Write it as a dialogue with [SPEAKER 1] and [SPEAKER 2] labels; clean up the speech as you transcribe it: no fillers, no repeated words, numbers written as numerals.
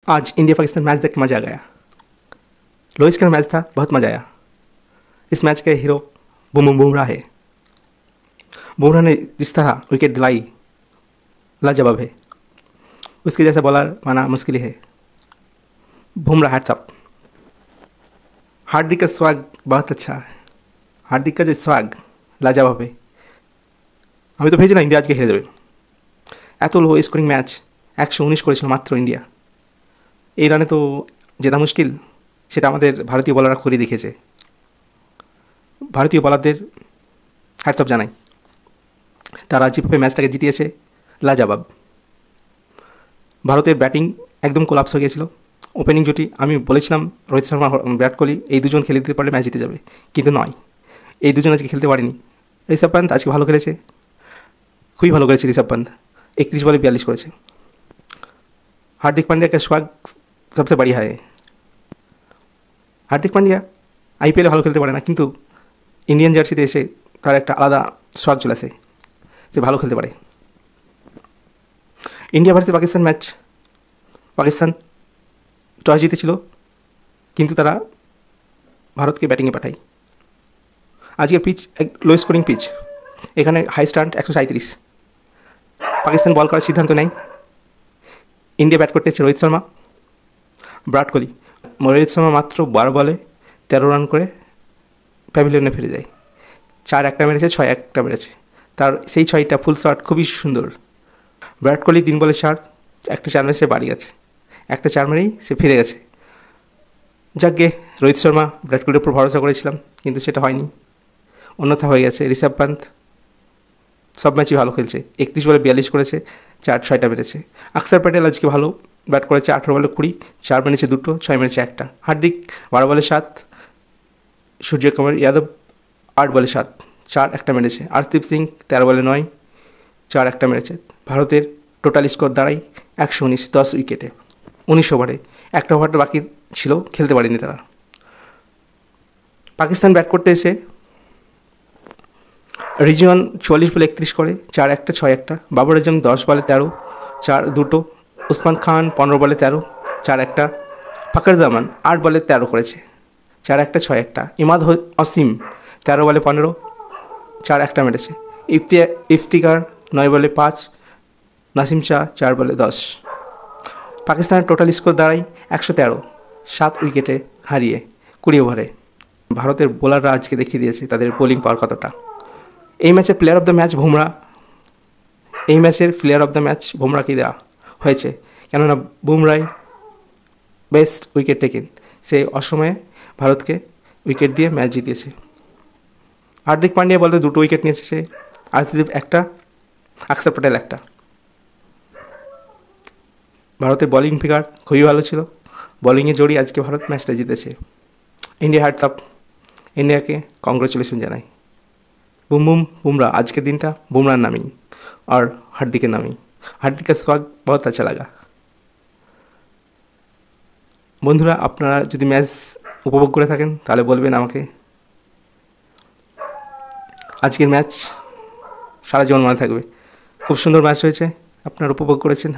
[SPEAKER 1] आज India Pakistan match देख के मज़ा आ गया। लो स्कोर मैच था, बहुत मज़ा आया। इस मैच के हीरो बुमराह है। बुमराह ने जिस तरह विकेट दिलाई लाजवाब है। उसके जैसा बॉलर पाना मुश्किल है। Bumrah hats up. हार्दिक का स्वाग बहुत अच्छा है। हार्दिक का जो स्वाग लाजवाब है। আমি তো ভেবেছিলাম ইন্ডিয়া আজকে হেরে যাবে। এত লো স্কোরিং ম্যাচ 119 করেছিল মাত্র ইন্ডিয়া। এই রানে তো জেতা মুশকিল, সেটা আমাদের ভারতীয় বলাররা করে দেখেছে। ভারতীয় বলারদের হ্যাটস অফ জানাই, তারা যেভাবে ম্যাচটাকে জিতিয়েছে লাজবাব। ভারতের ব্যাটিং একদম কোলাপস হয়ে গিয়েছিল। ওপেনিং জুটি আমি বলেছিলাম রোহিত শর্মা, বিরাট কোহলি এই দুজন খেলে দিতে পারলে ম্যাচ জিতে যাবে, কিন্তু নয়, এই দুজন আজকে খেলতে পারেনি। ঋষভ পান্ত আজকে ভালো খেলেছে, খুবই ভালো করেছে ঋষভ পান্ত। 31 বলে 42 করেছে। हार्दिक पांड्या का स्वाग सबसे बढ़िया है। हार्दिक पांड्या आईपीएले ভালো খেলতে পারে না, কিন্তু ইন্ডিয়ান জার্সিতে এসে তার একটা আলাদা সোয়াগ চলে আসে, সে ভালো খেলতে পারে। India versus Pakistan match, Pakistan toss জিতেছিল, কিন্তু তারা ভারতকে ব্যাটিংয়ে পাঠায়। আজকের পিচ এক লো স্কোরিং পিচ, এখানে হাই স্ট্যান্ড 137। পাকিস্তান বল করার সিদ্ধান্ত নেয়। ইন্ডিয়া ব্যাট করতেছে রোহিত শর্মা, বিরাট কোহলি। রোহিত শর্মা মাত্র 12 বলে 13 রান করে প্যাভিলিয়নে ফিরে যায়। 4 একটা মেরেছে, 6 একটা মেরেছে। তার সেই 6টা ফুল শট খুবই সুন্দর। বিরাট কোহলি 3 বলে 4, একটা 4 মেরে সে বাড়ি গেছে। একটা 4 মেরেই সে ফিরে গেছে। যাকে রোহিত শর্মা বিরাট কোহলির উপর ভরসা করেছিলাম, কিন্তু সেটা হয়নি, অন্যথা হয়ে গেছে। ঋষভ পান্ত সব ম্যাচই ভালো খেলছে। 31 বলে 42 করেছে, 4-6টা মেরেছে। অক্ষর প্যাটেল আজকে ভালো ব্যাট করেছে। 18 বলে 20, 4 মেরেছে 2, 6 মেরেছে 1টা। হার্দিক 12 বলে 7, সূর্যকুমার যাদব 8 বলে 7, 4 একটা মেরেছে। আরদীপ সিং 13 বলে 9, 4 একটা মেরেছে। ভারতের টোটাল স্কোর দাঁড়ায় 119, 10 উইকেটে 19 ওভারে। একটা ওভারটা বাকি ছিল, খেলতে পারেনি তারা। পাকিস্তান ব্যাট করতে এসে রিজওয়ান 44 বলে 31 করে, 4 একটা 6 একটা। বাবর আজম 10 বলে 13, 4 2। উসমান খান 15 বলে 13, 4 একটা। ফখর জামান 8 বলে 13 করেছে, 4 একটা 6 একটা। ইমাদ অসীম 13 বলে 15, 4 একটা মেরেছে। ইফতিকার 9 বলে 5, নাসিম শাহ 4 বলে 10। পাকিস্তানের টোটাল স্কোর দাঁড়ায় 113, 7 উইকেটে হারিয়ে 20 ওভারে। ভারতের বোলাররা আজকে দেখিয়ে দিয়েছে তাদের বোলিং পাওয়ার কতটা। এই ম্যাচের player of the match Bumrah. এই ম্যাচের প্লেয়ার অফ দ্য ম্যাচ বুমরাহকে দেওয়া হয়েছে, কেননা বুমরাহ বেস্ট উইকেট টেকেন। সে অসময়ে ভারতকে উইকেট দিয়ে ম্যাচ জিতিয়েছে। হার্দিক পান্ডিয়া বলতে 2 উইকেট নিয়েছে সে। আরদীপ একটা, অক্ষর প্যাটেল একটা। ভারতের বোলিং ফিগার খুবই ভালো ছিল। বোলিংয়ে জড়িয়ে আজকে ভারত ম্যাচটা জিতেছে। ইন্ডিয়া হ্যাটস আপ, ইন্ডিয়াকে কংগ্রেচুলেশন জানাই। बुमराह आज के दिन टा बुमराह नामी और हार्दिक नामी। हार्दिक का स्वाग बहुत अच्छा लगा। বন্ধুরা, আপনারা যদি ম্যাচ উপভোগ করে থাকেন তাহলে বলবেন আমাকে। আজকের ম্যাচ সারা জীবন মনে থাকবে। খুব সুন্দর ম্যাচ হয়েছে, আপনারা উপভোগ করেছেন।